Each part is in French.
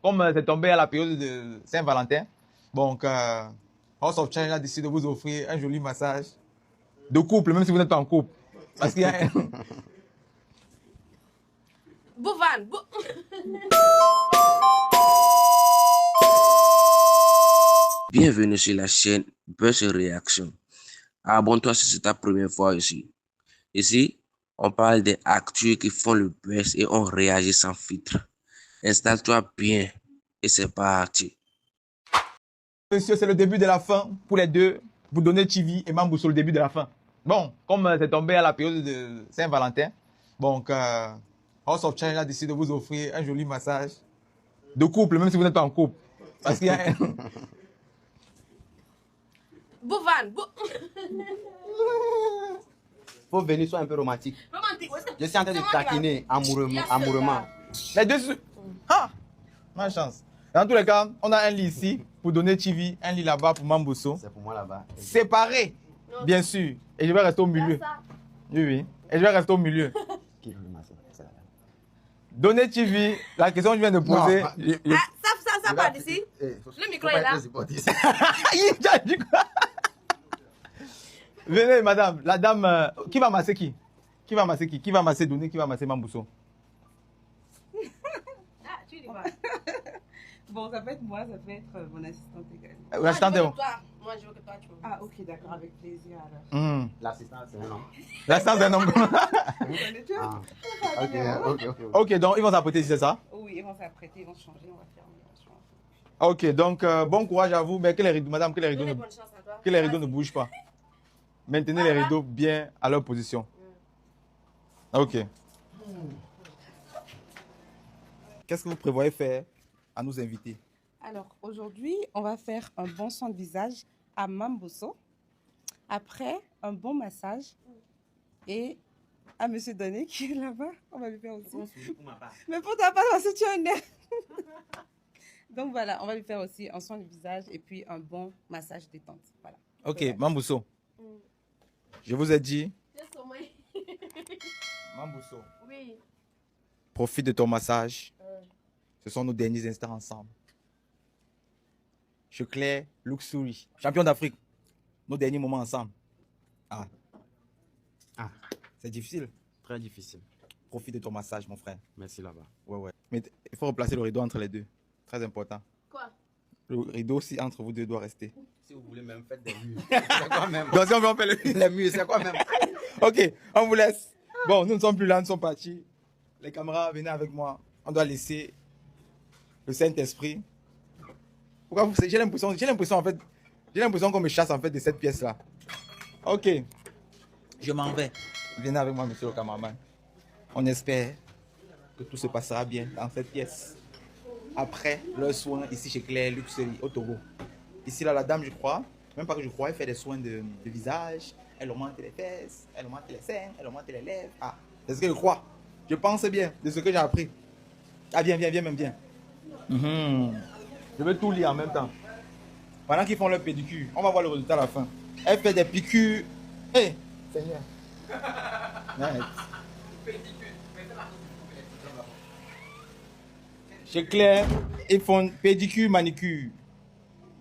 comme c'est tombé à la période de Saint-Valentin, donc House of Change a décidé de vous offrir un joli massage de couple, même si vous n'êtes pas en couple. Parce qu'il y a un... Bouvan, Bienvenue sur la chaîne Buzz Réaction. Abonne-toi si c'est ta première fois ici. Ici, on parle des actus qui font le buzz et on réagit sans filtre. Installe-toi bien et c'est parti. Monsieur, c'est le début de la fin pour les deux. Vous donnez TV et Mambou sur le début de la fin. Bon, comme c'est tombé à la période de Saint-Valentin, donc House of Change a décidé de vous offrir un joli massage de couple, même si vous n'êtes pas en couple. Parce qu'il y a un... Bouvan, Faut venir, sois un peu romantique. romantique. Je suis en train de taquiner amoureusement. Les deux... Ah, ma chance. Dans tous les cas, on a un lit ici pour donner TV, un lit là-bas pour Mambosso. C'est pour moi là-bas. Séparés, bien sûr. Et je vais rester au milieu. Oui, oui. Et je vais rester au milieu. Donner TV, la question que je viens de poser... Non. Ça part d'ici. Le micro est là. Il a dit quoi? Venez, madame. La dame... qui va masser qui? Qui va masser qui? Qui va masser Donner? Qui va masser Mambosso? Ah, tu dis quoi? Bon, ça peut être moi, ça peut être mon assistante également. L'assistante est bon. Moi, je veux que toi, tu me... Ah, ok, d'accord, avec plaisir alors. L'assistance, c'est un homme. L'assistante est un homme. Vous connaissez? Ok, donc ils vont s'apprêter ici, c'est ça? Oui, ils vont s'apprêter, ils vont changer, on va fermer. Ok, donc bon courage à vous. Mais que les rideaux, madame, que les rideaux, Bonne chance à toi. que les rideaux ne bougent pas. Maintenez les rideaux bien à leur position. Ok. Qu'est-ce que vous prévoyez faire à nos invités? Alors, aujourd'hui, on va faire un bon soin de visage à Mambosso. Après, un bon massage. Et à Monsieur Donné qui est là-bas, on va lui faire aussi. Mais pour ta part, parce que tu as un nerf. Donc voilà, on va lui faire aussi un soin de visage et puis un bon massage détente. Voilà. Ok, Mambosso. Je vous ai dit, Laisse au moins. Mambosso, Oui. profite de ton massage. Ce sont nos derniers instants ensemble. Checlair, Luxury, champion d'Afrique. Nos derniers moments ensemble. Ah. C'est difficile. Très difficile. Profite de ton massage, mon frère. Merci là-bas. Ouais. Mais il faut replacer le rideau entre les deux. Très important. Quoi? Le rideau aussi entre vous deux doit rester. Si vous voulez même faire des murs. C'est quoi même? Donc si on veut faire le... Les murs, c'est quoi même? Ok, on vous laisse. Bon, nous ne sommes plus là, nous sommes partis. Les caméras, venez avec moi. On doit laisser le Saint-Esprit. Pourquoi vous... J'ai l'impression en fait, j'ai l'impression qu'on me chasse en fait de cette pièce-là. Ok, je m'en vais. Venez avec moi, monsieur le cameraman. On espère que tout se passera bien dans cette pièce. Après le soin ici chez Claire Luxury au Togo. Ici là, la dame, je crois, même pas que je crois, elle fait des soins de visage. Elle augmente les fesses, elle augmente les seins, elle augmente les lèvres. Ah, c'est ce que je crois. Je pense bien de ce que j'ai appris. Ah, viens. Je vais tout lire en même temps. Pendant qu'ils font leur pédicure, on va voir le résultat à la fin. Elle fait des piqûres. Hé, Seigneur. Arrête. Chez Claire, ils font pédicure, manicure,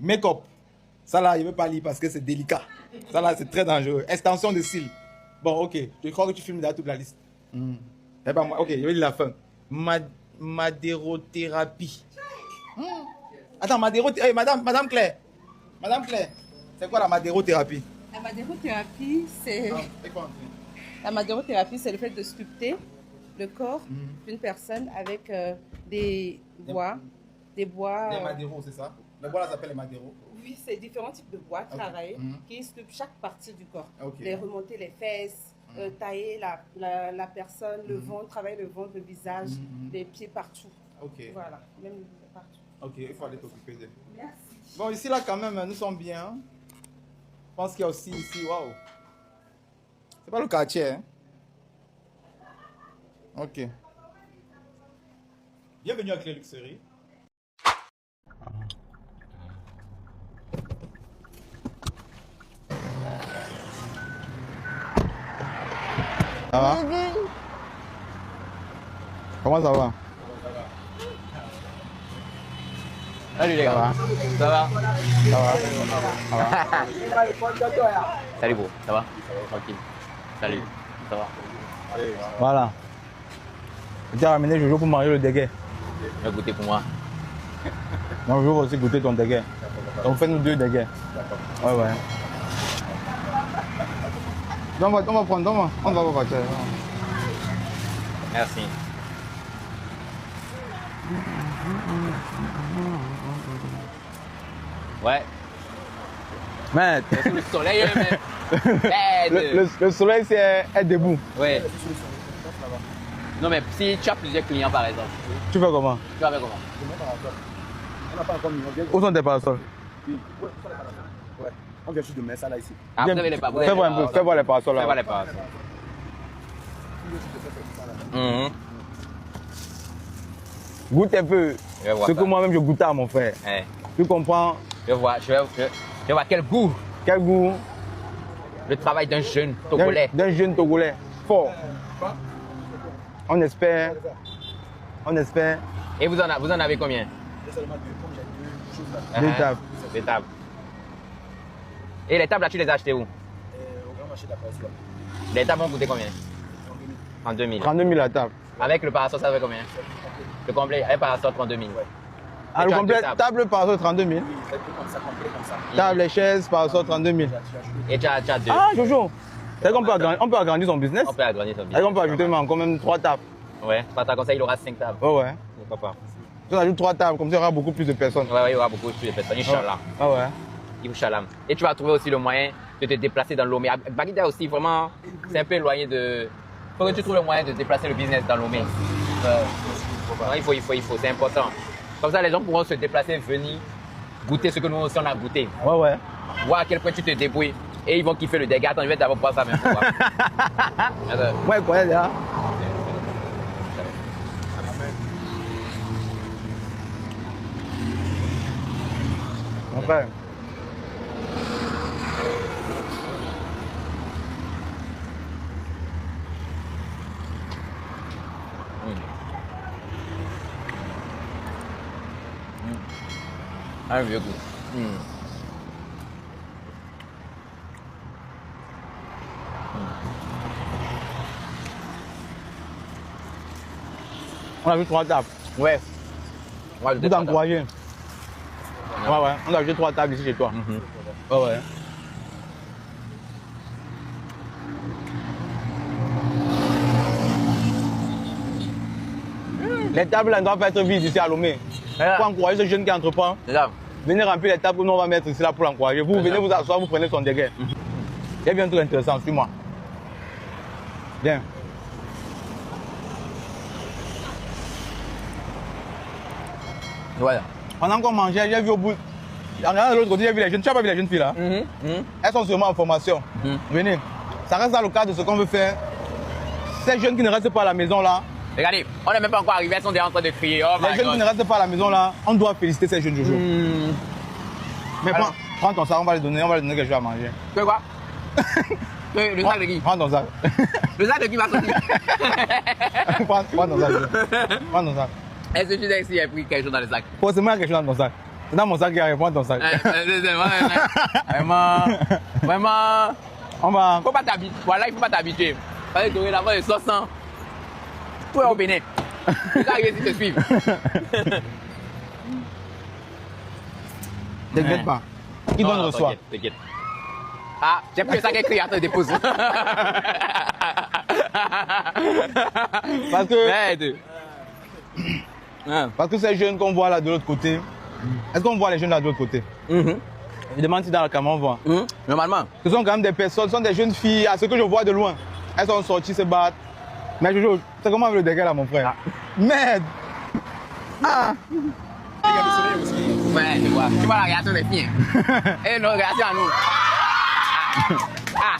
make-up. Ça là, je ne veux pas lire parce que c'est délicat. Ça là, c'est très dangereux. Extension de cils. Bon, ok. Je crois que tu filmes déjà toute la liste. C'est pas moi. Ok, je vais lire la fin. Madérothérapie. Attends, Madame Claire. Madame Claire, c'est quoi la madérothérapie? La madérothérapie, c'est... La madérothérapie, c'est le fait de sculpter le corps d'une personne avec des bois. Les madéros, c'est ça? Les bois là s'appellent les madéros. Oui, c'est différents types de bois travaillés qui sculptent chaque partie du corps. Okay. Les remonter les fesses, tailler la personne, le ventre, travailler le ventre, le visage, les pieds partout. Ok. Voilà, même partout. Ok, il faut aller t'occuper d'eux. Merci. Bon, ici là quand même, nous sommes bien. Je pense qu'il y a aussi ici, waouh. C'est pas le quartier, hein? Ok. Bienvenue à Claire Luxury. Ça va? Comment ça va? Salut les gars. Ça va? Salut gros, ça va? Tranquille. Salut, ça va? Voilà. Tu as ramené Jojo pour manger le déguet. Tu vas goûter pour moi. Moi, je veux aussi goûter ton déguet. Donc, fais-nous 2 déguets. Ouais, ouais. On va prendre, on va partir. Merci. Ouais. Mais Sous le soleil, mais. le soleil, c'est être debout. Ouais. Non, mais si tu as plusieurs clients par exemple, Tu fais comment? tu vas faire comment? Où sont tes parasols? Ouais. On vient juste de mettre ça là ici. Ah, vous avez les pas. Fais voir un peu, fais voir les parasols Fais voir là. les pas. Mhm. Goûte un peu Je vais voir ce ça. que moi-même je goûtais à mon frère. Ouais. Tu comprends? Je vais voir quel goût Quel goût le travail d'un jeune Togolais. d'un jeune Togolais fort. On espère. On espère. Et vous en avez combien? Deux tables. Des tables. Et les tables là, tu les as achetées où? Au grand marché de la Passe là. Les tables vont coûter combien? En 2000. 32 000 la table. Avec le parasol, ça fait combien? Le complet, avec parasol, 32 000. Ah, le tu as complet, deux tables. table parasol 32 000. Comme ça. Table et chaises parasol 32 000. Et tu as deux. Ah, Jojo. C'est qu'on peut agrandir son business. On peut agrandir son Est-ce business. qu'on peut ajouter même quand même 3 tables? Ouais, par comme ça, il aura 5 tables. Oh ouais. Pourquoi pas? Si on ajoute 3 tables, comme ça il y aura beaucoup plus de personnes. Ouais, il y aura beaucoup plus de personnes. Inch'Allah. Ah ouais. Inch'Allah. Et tu vas trouver aussi le moyen de te déplacer dans Lomé. Bagida aussi, vraiment, c'est un peu éloigné de. Il faut que tu trouves le moyen de déplacer le business dans Lomé. Il faut, c'est important. Comme ça, les gens pourront se déplacer, venir goûter ce que nous aussi on a goûté. Ouais, ouais. Voir à quel point tu te débrouilles. Et ils vont kiffer le dégât. Attends, je vais d'abord boire ça même. Attends. Ouais, quoi, là? Mon frère. Un vieux goût. On a vu 3 tables. Ouais. Ouais, Pour t'encourager. Ouais, ouais. On a ajouté 3 tables ici chez toi. Ouais, ouais. Les tables là, doivent être vides ici à Lomé. Pour encourager ce jeune qui entreprend. C'est ça. Venez remplir les tables que nous on va mettre ici là pour l'encourager. Vous venez vous asseoir, vous prenez son déguet. Il y a bien un truc intéressant, suis-moi. Viens. Voilà. Pendant qu'on mangeait, j'ai vu au bout. En regardant de l'autre côté, j'ai vu les jeunes. Tu n'as pas vu les jeunes filles là? Elles sont sûrement en formation. Venez. Ça reste dans le cadre de ce qu'on veut faire. Ces jeunes qui ne restent pas à la maison là, Regardez, on n'est même pas encore arrivé, elles sont déjà en train de crier. Oh les my jeunes qui God. ne restent pas à la maison là, on doit féliciter ces jeunes Jojo. Mais Alors. prends ton sac, on va les donner quelque chose à manger. Que quoi? Le sac de qui? Prends ton sac. Le sac de qui va sortir? prends ton sac. Prends ton sac. Est-ce que tu sais s'il y a pris quelque chose dans le sac? Forcément, il y a quelque chose dans ton sac. C'est dans mon sac qu'il y a, prends ton sac. Vraiment. On va. Faut pas t'habituer. Voilà, il faut pas t'habituer. Parce que là-bas, il y a 60. Tout est au Bénin. Les gars, ils te suivent. T'inquiète pas. Qui donne reçoit. T'inquiète. Ah, j'ai pris le sac écrit, attends, dépose. Parce que, Merde. parce que ces jeunes qu'on voit là de l'autre côté, est-ce qu'on voit les jeunes là de l'autre côté? Je demande si dans la caméra on voit. Normalement. Ce sont quand même des personnes, ce sont des jeunes filles, à ce que je vois de loin. Elles sont sorties se battre. Mais Jojo, c'est comment avec le dégât là, mon frère? Merde! Ah! Ouais, tu vois la réaction des filles. Et notre réaction à nous. Ah.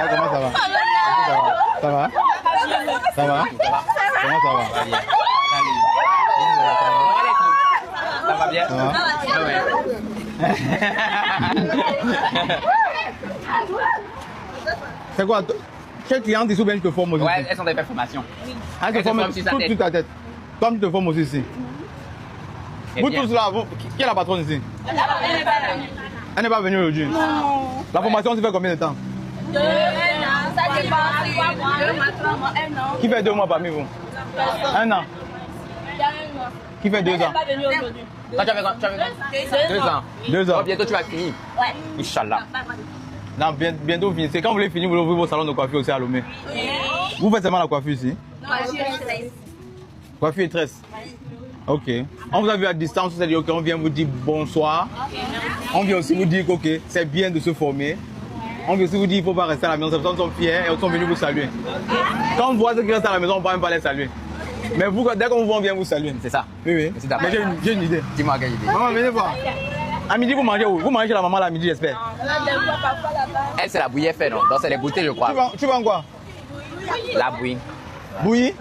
Comment ça va? Ça va? Ça va? Comment ça va? Ça va bien? Ça va? Ah ouais. C'est quoi? Chaque cliente ici ou bien je te forme aussi? Ouais, elles sont des belles formations. Elle te elles te forme forment sur sa tête. toute ta tête. Toi, tu te formes aussi ici. Très Vous bien. tous là, qui est la patronne ici? Elle n'est pas venue aujourd'hui. Non. La formation, tu fais combien de temps? 2 ans, ça dépend. 3 mois, 2 mois, 3 mois, 1 an. Qui fait 2 mois parmi vous? 1 an. Il y a 1 mois. Qui fait 2 ans? Pas venu aujourd'hui. Toi, tu avais quoi? 2 ans. 2 ans. Oh, bientôt, tu vas finir. Ouais. Inch'Allah. Non, bientôt fini. C'est quand vous voulez finir, vous voulez ouvrir vos salons de coiffure aussi à Lomé. Vous faites seulement la coiffure ici? Non, je suis stress. Coiffure et tresse. Ok. On vous a vu à distance, c'est-à-dire qu'on vient vous dire bonsoir. On vient aussi vous dire que ok, c'est bien de se former. On vient aussi vous dire qu'il ne faut pas rester à la maison. C'est pour ça qu'ils sont fiers et ils sont venus vous saluer. Quand on voit ceux qui restent à la maison, on ne va même pas les saluer. Mais vous, dès qu'on vous voit, on vient vous saluer. C'est ça. Oui, oui. C'est d'accord. Mais j'ai une idée. Dis-moi quelle idée. Maman, venez voir. À midi, vous mangez où? Vous mangez chez la maman là, à midi, j'espère. Elle, c'est la bouillie fait, non? Donc, c'est les bouteilles, je crois. Tu vends quoi? La bouillie. Bouillie?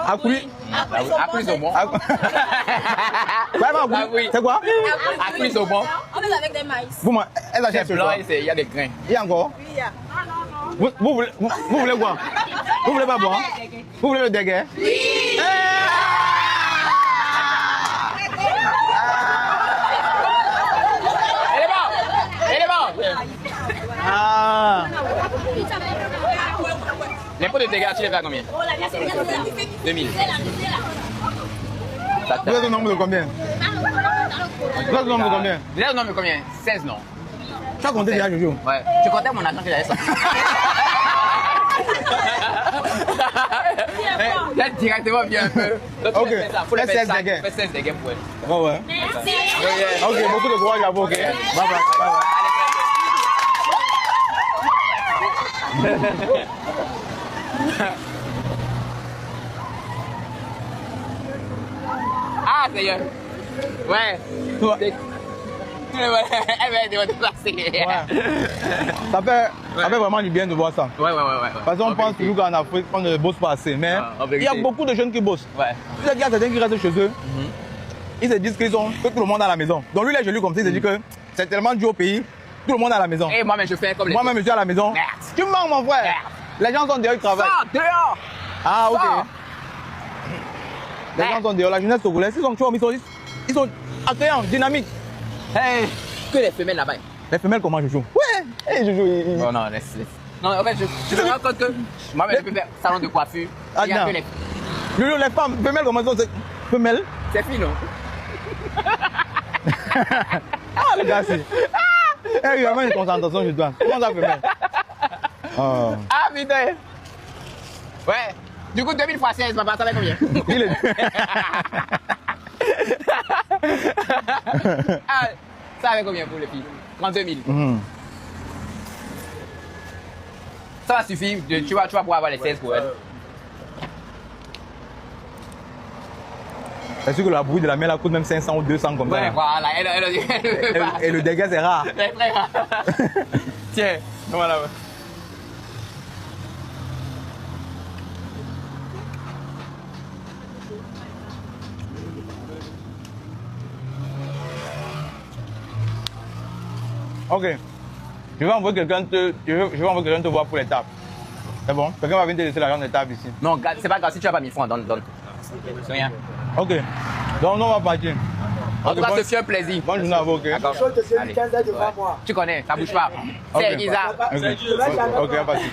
À coulis? À plus au bon. C'est quoi? À plus au bon. On est avec des maïs. Elle C'est achète ce blanc soir. et il y a des grains. Il y a encore? Oui, il y a. Vous voulez quoi? Vous voulez pas boire? Vous voulez le déguet? Oui! Elle est bonne. Ah! Les pots de dégâts, tu les fais à combien? 2000. Vous êtes au nombre de combien? Vous êtes au nombre de combien? Vous êtes au nombre de combien? 16, non? Tu as compté déjà, Jojo? Ouais. Tu comptais mon argent que j'avais sorti. Là, directement, viens un peu. Ok. Faut le Fais faire 16 dégâts. Fais 16 dégâts pour elle. Ouais, ouais. Ok, beaucoup de courage à vous, ok? Bye bye. Bye Ah, sérieux? Ouais. bye. Elle va être déplacée. Ouais. Ça fait vraiment du bien de voir ça. Ouais. Parce qu'on pense toujours qu'en Afrique, on ne bosse pas assez. Mais Ah, en il y a vérité. beaucoup de jeunes qui bossent. Ouais. Il y a certains qui restent chez eux. Ils se disent que tout le monde est à la maison. Donc lui, il est joli comme ça. Il se dit que c'est tellement dur au pays. Tout le monde est à la maison. Et moi-même, je fais comme les Moi-même, je suis à la maison. Merde. Tu manques, mon frère. Les gens sont dehors, ils travaillent. Sors dehors. Ah, ok. Sors. Les gens sont dehors. La jeunesse togolaise, ils sont accueillants, dynamiques. Hey. Que les femelles là-bas. Les femelles, comment je joue? Ouais. Hey, je joue. Non, non, laisse. Non, en fait, je me rends compte que moi-même, je peux faire salon de coiffure. Ah, Il y a non. que les... Les femmes, femelles, comment ça? Femelles? C'est fini, non? Ah, les gars, c'est. Il y a vraiment une concentration chez toi. Comment ça, femelle? Oh. Ah, putain. Ouais. Du coup, 2000 fois 16, papa, ça fait combien? Il est. Ah, ça fait combien pour les filles? 32 000. Mhm. Ça va suffire, tu vas pouvoir avoir les 16 pour elle. C'est sûr que la bouille de la mer là coûte même 500 ou 200 comme ça. Ouais, là. voilà, elle Et le dégât, c'est rare. très très rare. Tiens, voilà. Ok. Je vais envoyer quelqu'un te voir pour les tables. C'est bon? Quelqu'un va venir te laisser l'argent des tables ici. Non, c'est pas grave, si tu n'as pas 1000 francs, donne. C'est rien. Ok. Donc, nous, on va partir. En tout cas, ce fut un plaisir. Bonne journée à vous, ok? D'accord. Je te suis Allez. 15 heures devant moi. Tu connais, ça bouge pas. Ok. C'est Isa. Ok, on va partir.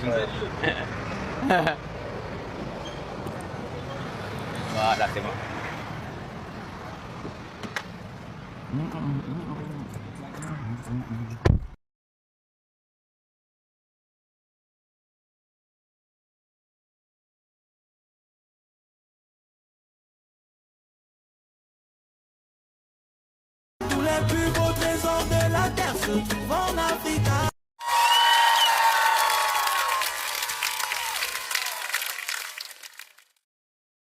Voilà, c'est bon. Tous les plus beaux trésors de la terre se trouvent